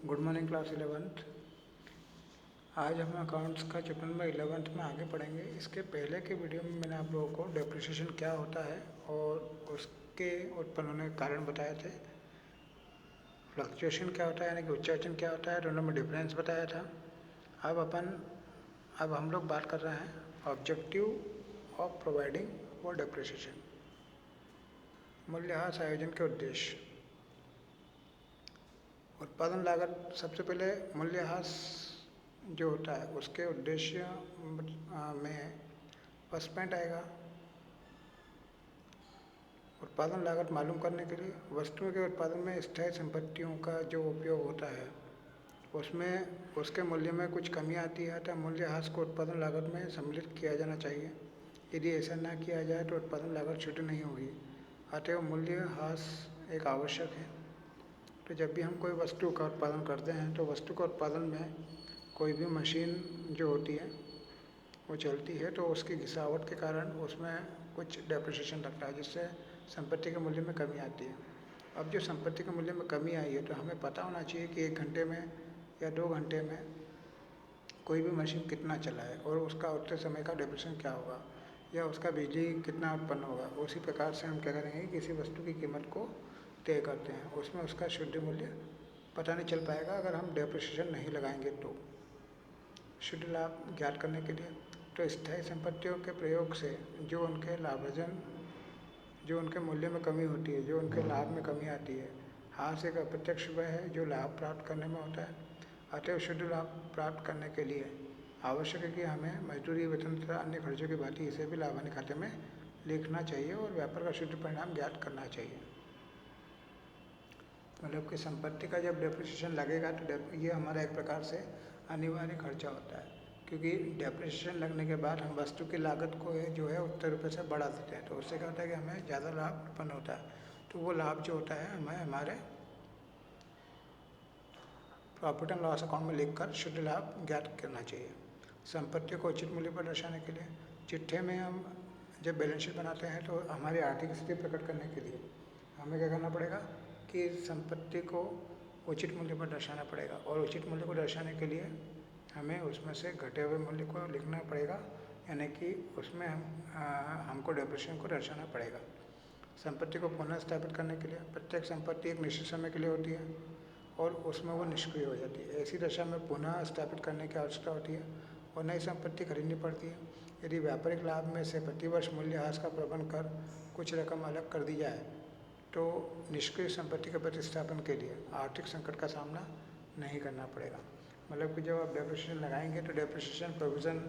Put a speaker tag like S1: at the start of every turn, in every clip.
S1: Good morning class 11th। आज हम accounts का चैप्टर नंबर 11th में आगे पढ़ेंगे। इसके पहले के वीडियो में मैंने आप लोगों को डेप्रिसिएशन क्या होता है और उसके उत्पन्न होने के कारण बताए थे। फ्लक्चुएशन क्या होता है यानी कि उच्चारण क्या होता है, दोनों में डिफरेंस बताया था। अब हम लोग बात कर रहे हैं objective of providing for depreciation. मूल्यह्रास आयोजन के उद्देश्य। उत्पादन लागत सबसे पहले मूल्यह्रास जो होता है उसके उद्देश्य में फर्स्ट पॉइंट आएगा। उत्पादन लागत मालूम करने के लिए वस्तुओं के उत्पादन में स्थायी संपत्तियों का जो उपयोग होता है उसमें उसके मूल्य में कुछ कमी आती है तो मूल्यह्रास को उत्पादन लागत में सम्मिलित किया जाना चाहिए। यदि ऐसा न किया जाए तो उत्पादन लागत शुद्ध नहीं होगी। अतएव मूल्यह्रास एक आवश्यक है। तो जब भी हम कोई वस्तु का उत्पादन करते हैं तो वस्तु का उत्पादन में कोई भी मशीन जो होती है वो चलती है तो उसकी घिसावट के कारण उसमें कुछ डेप्रिसिएशन लगता है जिससे संपत्ति के मूल्य में कमी आती है। अब जो संपत्ति के मूल्य में कमी आई है तो हमें पता होना चाहिए कि 1 घंटे में या 2 घंटे में कोई भी मशीन कितना चला है और उसका उतने समय का डेप्रिसिएशन क्या होगा या उसका बिजली कितना उत्पन्न होगा। उसी प्रकार से हम क्या करेंगे कि किसी वस्तु की कीमत को तय करते हैं। उसमें उसका शुद्ध मूल्य पता नहीं चल पाएगा अगर हम डेप्रिसिएशन नहीं लगाएंगे तो। शुद्ध लाभ ज्ञात करने के लिए तो स्थायी संपत्तियों के प्रयोग से जो उनके मूल्य में कमी होती है, जो उनके लाभ में कमी आती है, हास एक अप्रत्यक्ष व्यय है जो लाभ प्राप्त करने में होता है। अतएव शुद्ध लाभ प्राप्त करने के लिए आवश्यक है कि हमें मजदूरी, वेतन तथा अन्य खर्चों की भांति इसे भी लाभ हानि खाते में लिखना चाहिए और व्यापार का शुद्ध परिणाम ज्ञात करना चाहिए। मतलब कि संपत्ति का जब डेप्रिसिएशन लगेगा तो ये हमारा एक प्रकार से अनिवार्य खर्चा होता है, क्योंकि डेप्रिसिएशन लगने के बाद हम वस्तु की लागत को जो है उतने रुपये से बढ़ा देते हैं। तो उससे क्या होता है कि हमें ज़्यादा लाभ उत्पन्न होता है। तो वो लाभ जो होता है हमें हमारे प्रॉफिट एंड लॉस अकाउंट में लिखकर शुद्ध लाभ ज्ञात करना चाहिए। संपत्ति को उचित मूल्य पर दर्शाने के लिए चिट्ठे में हम जब बैलेंस शीट बनाते हैं तो हमारी आर्थिक स्थिति प्रकट करने के लिए हमें क्या करना पड़ेगा कि संपत्ति को उचित मूल्य पर दर्शाना पड़ेगा और उचित मूल्य को दर्शाने के लिए हमें उसमें से घटे हुए मूल्य को लिखना पड़ेगा, यानी कि उसमें हमको डेप्रिसिएशन को दर्शाना पड़ेगा। संपत्ति को पुनः स्थापित करने के लिए प्रत्येक संपत्ति एक निश्चित समय के लिए होती है और उसमें वो निष्क्रिय हो जाती है। ऐसी दशा में पुनः स्थापित करने की आवश्यकता होती है और नई संपत्ति खरीदनी पड़ती है। यदि व्यापारिक लाभ में से प्रतिवर्ष मूल्यह्रास का प्रबंध कर कुछ रकम अलग कर दी जाए तो निष्क्रिय संपत्ति के प्रतिस्थापन के लिए आर्थिक संकट का सामना नहीं करना पड़ेगा। मतलब कि जब आप डेप्रिसिएशन लगाएंगे तो डेप्रिसिएशन प्रोविज़न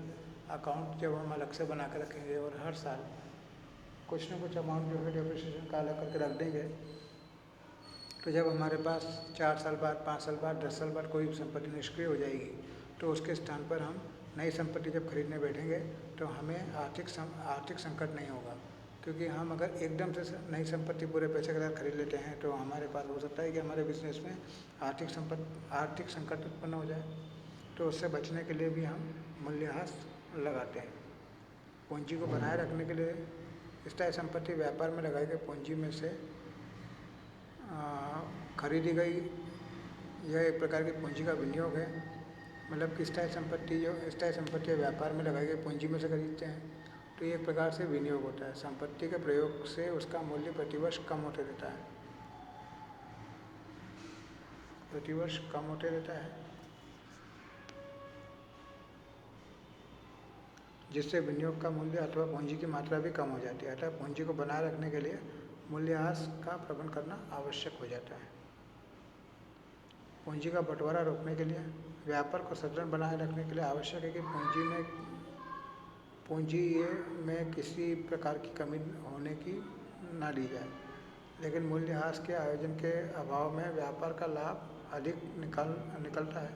S1: अकाउंट जब हम अलग से बना कर रखेंगे और हर साल कुछ न कुछ अमाउंट जो है डेप्रिसिएशन का अलग करके रख देंगे, तो जब हमारे पास 4 साल बाद, 5 साल बाद, 10 साल बाद कोई संपत्ति निष्क्रिय हो जाएगी तो उसके स्थान पर हम नई संपत्ति जब खरीदने बैठेंगे तो हमें आर्थिक संकट नहीं होगा, क्योंकि हम अगर एकदम से नई संपत्ति पूरे पैसे के साथ खरीद लेते हैं तो हमारे पास हो सकता है कि हमारे बिजनेस में आर्थिक संकट उत्पन्न हो जाए। तो उससे बचने के लिए भी हम मूल्यह्रास लगाते हैं। पूंजी को बनाए रखने के लिए स्थायी संपत्ति व्यापार में लगाई गई पूंजी में से खरीदी गई यह एक प्रकार की पूंजी का विनियोग है। मतलब कि स्थायी संपत्ति व्यापार में लगाई गई पूंजी में से खरीदते हैं तो ये एक प्रकार से विनियोग होता है। संपत्ति के प्रयोग से उसका मूल्य प्रतिवर्ष कम होते रहता है, जिससे विनियोग का मूल्य अथवा पूंजी की मात्रा भी कम हो जाती है। अतः पूंजी को बनाए रखने के लिए मूल्यह्रास का प्रबंध करना आवश्यक हो जाता है। पूंजी का बंटवारा रोकने के लिए व्यापार को सदृढ़ बनाए रखने के लिए आवश्यक है कि पूंजी में किसी प्रकार की कमी होने की ना ली जाए। लेकिन मूल्यह्रास के आयोजन के अभाव में व्यापार का लाभ अधिक निकलता है,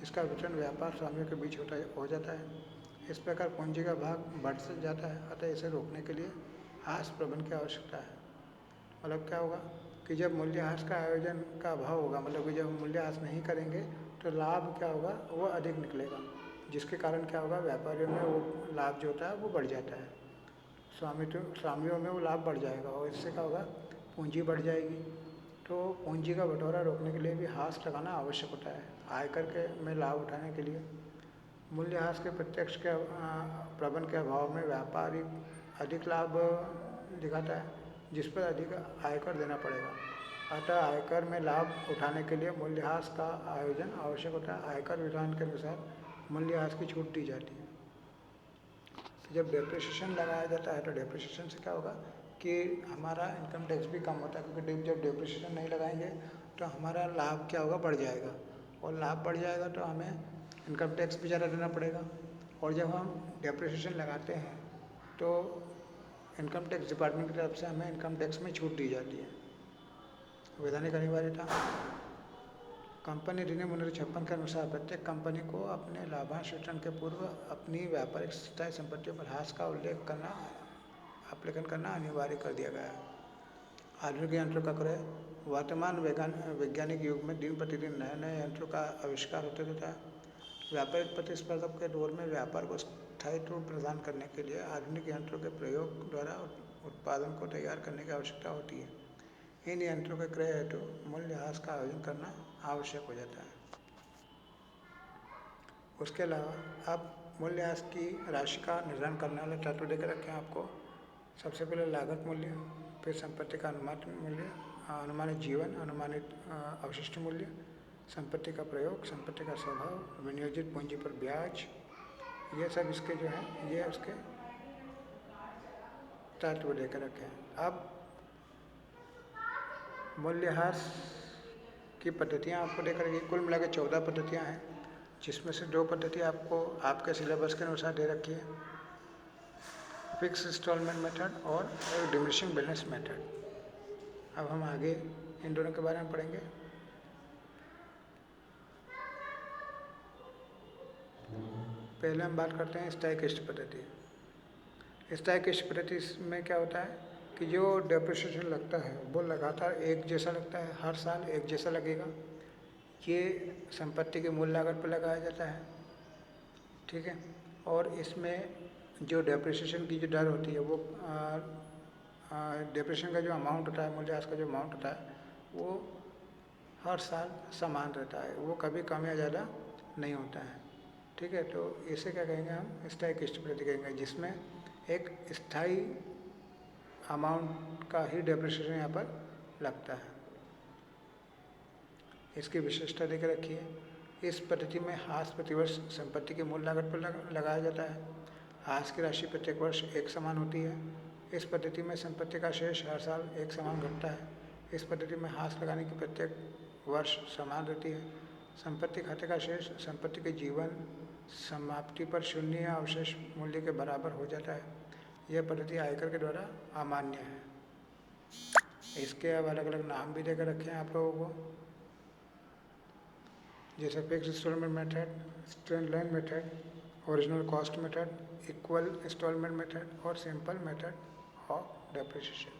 S1: इसका वितरण व्यापार स्वामियों के बीच हो जाता है। इस प्रकार पूंजी का भाग बढ़ जाता है। अतः इसे रोकने के लिए ह्रास प्रबंध की आवश्यकता है। मतलब क्या होगा कि जब मूल्यह्रास का आयोजन का अभाव होगा, मतलब कि जब हम मूल्यह्रास नहीं करेंगे तो लाभ क्या होगा, वो अधिक निकलेगा, जिसके कारण क्या होगा, व्यापारियों में वो लाभ जो होता है वो बढ़ जाता है, स्वामियों में वो लाभ बढ़ जाएगा और इससे क्या होगा, पूंजी बढ़ जाएगी तो पूंजी का बंटवारा रोकने के लिए भी हास लगाना आवश्यक होता है। आयकर के में लाभ उठाने के लिए मूल्यह्रास के प्रत्यक्ष के प्रबंध के अभाव में व्यापारी अधिक लाभ दिखाता है, जिस पर अधिक आयकर देना पड़ेगा। अतः आयकर में लाभ उठाने के लिए मूल्यह्रास का आयोजन आवश्यक होता है। आयकर विधान के अनुसार मूल्यह्रास की छूट दी जाती है। जब डेप्रिसिएशन लगाया जाता है तो डेप्रिसिएशन से क्या होगा कि हमारा इनकम टैक्स भी कम होता है, क्योंकि जब डेप्रिसिएशन नहीं लगाएंगे तो हमारा लाभ क्या होगा, बढ़ जाएगा, और लाभ बढ़ जाएगा तो हमें इनकम टैक्स भी ज़्यादा देना पड़ेगा। और जब हम डेप्रिसिएशन लगाते हैं तो इनकम टैक्स डिपार्टमेंट की तरफ से हमें इनकम टैक्स में छूट दी जाती है। वैधानिक अनिवार्यता कंपनी अधिनियम 1956 के अनुसार प्रत्येक कंपनी को अपने लाभांश वितरण के पूर्व अपनी व्यापारिक स्थायी संपत्तियों पर हास का आलेखन करना अनिवार्य कर दिया गया है। आधुनिक यंत्रों का क्रय वर्तमान वैज्ञानिक युग में दिन प्रतिदिन नए नए यंत्रों का आविष्कार होते रहता है। व्यापारिक प्रतिस्पर्धा के दौर में व्यापार को स्थायित्व प्रदान करने के लिए आधुनिक यंत्रों के प्रयोग द्वारा उत्पादन को तैयार करने की आवश्यकता होती है। इन यंत्रों के क्रय हेतु मूल्यह्रास का आयोजन करना आवश्यक हो जाता है। उसके अलावा अब मूल्यह्रास की राशि का निर्धारण करने वाले तत्व देकर रखे हैं आपको। सबसे पहले लागत मूल्य, फिर संपत्ति का अनुमानित मूल्य, अनुमानित जीवन, अनुमानित अवशिष्ट मूल्य, संपत्ति का प्रयोग, संपत्ति का स्वभाव, विनियोजित पूंजी पर ब्याज, ये सब इसके जो हैं ये उसके तत्व देकर रखे हैं। अब मूल्यह्रास की पद्धतियाँ आपको देकर रखी, कुल मिला के 14 पद्धतियाँ हैं, जिसमें से 2 पद्धति आपको आपके सिलेबस के अनुसार दे रखी है, फिक्स इंस्टॉलमेंट मेथड और डिमिनिशिंग बैलेंस मेथड। अब हम आगे इन दोनों के बारे में पढ़ेंगे। पहले हम बात करते हैं स्थायी किस्त पद्धति। स्थायी किस्त पद्धति में क्या होता है कि जो डेप्रिसिएशन लगता है वो लगातार एक जैसा लगता है, हर साल एक जैसा लगेगा। ये संपत्ति के मूल लागत पर लगाया जाता है, ठीक है। और इसमें जो डेप्रिसिएशन की जो दर होती है वो डेप्रिसिएशन का जो अमाउंट होता है, मूल्यह्रास का जो अमाउंट होता है वो हर साल समान रहता है, वो कभी कम या ज़्यादा नहीं होता है, ठीक है। तो इसे क्या कहेंगे हम, स्थायी किस्त पद्धति कहेंगे, जिसमें एक स्थायी अमाउंट का ही डेप्रिसिएशन यहाँ पर लगता है। इसकी विशेषता देकर रखिए। इस पद्धति में हास प्रतिवर्ष संपत्ति के मूल लागत पर लगाया जाता है। हास की राशि प्रत्येक वर्ष एक समान होती है। इस पद्धति में संपत्ति का शेष हर साल एक समान घटता है। इस पद्धति में हास लगाने की प्रत्येक वर्ष समान रहती है। संपत्ति खाते का शेष संपत्ति के जीवन समाप्ति पर शून्य या अवशेष मूल्य के बराबर हो जाता है। यह पद्धति आयकर के द्वारा अमान्य है। इसके अब अलग अलग नाम भी देकर रखे हैं आप लोगों को, जैसे fix installment method, straight line method, original cost method, equal installment method और सिंपल मेथड ऑफ डेप्रिसिएशन।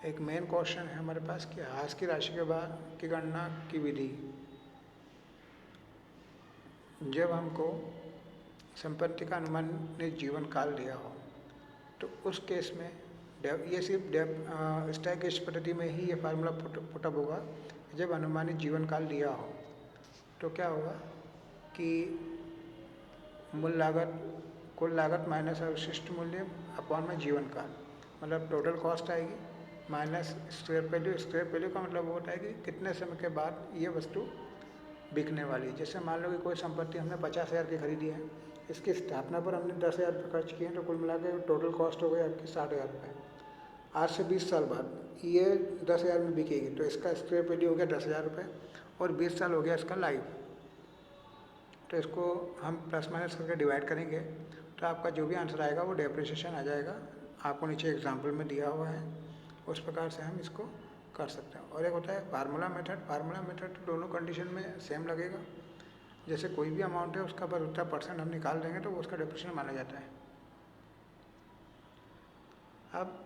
S1: एक मेन क्वेश्चन है हमारे पास कि हास की राशि के बाद की गणना की विधि। जब हमको संपत्ति का अनुमानित जीवन काल दिया हो तो उस केस में ये सिर्फ स्थायी किस्त पद्धति में ही ये फार्मूला पुटअप होगा। जब अनुमानित जीवन काल दिया हो तो क्या होगा कि मूल लागत, कुल लागत माइनस अवशिष्ट मूल्य अपॉन में जीवन काल, मतलब टोटल कॉस्ट आएगी minus scrap value. Scrap value का मतलब वो होता है कि कितने समय के बाद ये वस्तु बिकने वाली है। जैसे मान लो कि कोई संपत्ति हमने 50,000 की खरीदी है, इसकी स्थापना पर हमने 10,000 रुपये खर्च किए हैं, तो कुल मिला के टोटल कॉस्ट हो गई आपकी 60,000 रुपये। आज से 20 साल बाद ये 10,000 में बिकेगी, तो इसका स्क्रैप वैल्यू हो गया 10,000 रुपये और 20 साल हो गया इसका लाइफ। तो इसको हम प्लस माइनस करके डिवाइड करेंगे तो आपका जो भी आंसर आएगा वो डेप्रिसिएशन आ जाएगा। आपको नीचे एग्जाम्पल में दिया हुआ है, उस प्रकार से हम इसको कर सकते हैं। और एक होता है फार्मूला मेथड। फार्मूला मेथड दोनों कंडीशन में सेम लगेगा। जैसे कोई भी अमाउंट है उसका पर उतना परसेंट हम निकाल देंगे तो वो उसका डेप्रिसिएशन माना जाता है। अब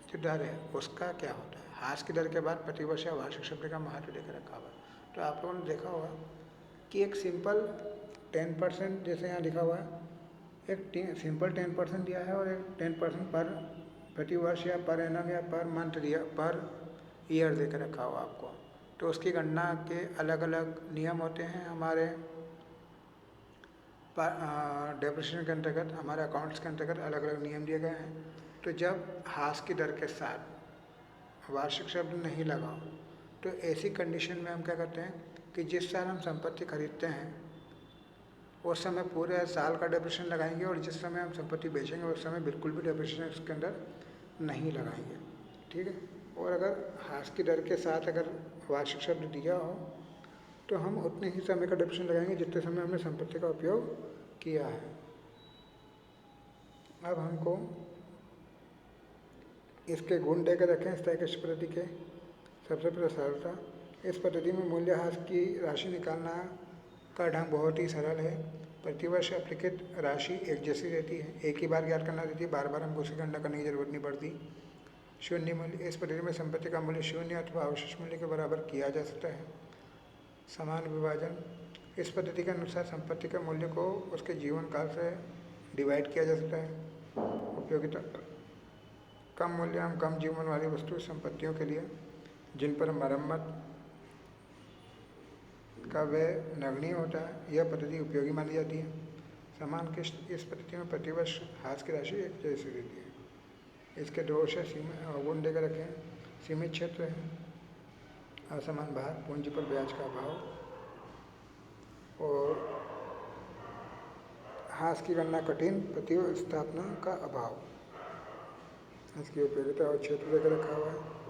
S1: जो दर है उसका क्या होता है, हास की दर के बाद प्रतिवर्ष या वार्षिक शब्द का महत्व देकर रखा हुआ है। तो आप लोगों ने देखा होगा कि एक सिंपल 10% जैसे यहाँ लिखा हुआ है, एक सिंपल 10% दिया है और एक 10% पर प्रति वर्ष या पर एनम या पर मंथ दिया, पर ईयर दे के रखा हुआ आपको। तो उसकी गणना के अलग अलग नियम होते हैं हमारे डेप्रिसिएशन के अंतर्गत, हमारे अकाउंट्स के अंतर्गत अलग अलग नियम दिए गए हैं। तो जब हास की दर के साथ वार्षिक शब्द नहीं लगाओ तो ऐसी कंडीशन में हम क्या करते हैं कि जिस साल हम संपत्ति खरीदते हैं उस समय पूरे साल का डेप्रिसिएशन लगाएंगे, और जिस समय हम संपत्ति बेचेंगे उस समय बिल्कुल भी डेप्रिसिएशन इसके अंदर नहीं लगाएंगे। ठीक है। और अगर हास की दर के साथ अगर वार्षिक शब्द दिया हो तो हम उतने ही समय का डेप्रिसिएशन लगाएंगे जितने समय हमने संपत्ति का उपयोग किया है। अब हमको इसके गुण दे कर रखें स्टैकेस्ट पद्धति के। सबसे पहले सरलता। इस पद्धति में मूल्यह्रास की राशि निकालना का ढंग बहुत ही सरल है। प्रतिवर्ष अपेक्षित राशि एक जैसी रहती है, एक ही बार ज्ञात करना रहती है, बार बार हमको उसकी गणना करने की जरूरत नहीं पड़ती। शून्य मूल्य। इस पद्धति में संपत्ति का मूल्य शून्य अथवा अवशिष्ट मूल्य के बराबर किया जा सकता है। समान विभाजन। इस पद्धति के अनुसार संपत्ति के मूल्य को उसके जीवन काल से डिवाइड किया जा सकता है। उपयोगिता। कम मूल्य एवं कम जीवन वाली वस्तु संपत्तियों के लिए जिन पर मरम्मत का व्यय नगण्य होता है, यह पद्धति उपयोगी मानी जाती है। समान किस्त। इस पद्धति में प्रतिवर्ष हास की राशि एक जैसी रहती है। इसके दोष है गुण देकर रखें। सीमित क्षेत्र है, असमान भार, पूंजी पर ब्याज का अभाव और हास की गणना कठिन, प्रतिस्थापना का अभाव। इसकी उपयोगिता और क्षेत्र देकर रखा हुआ है।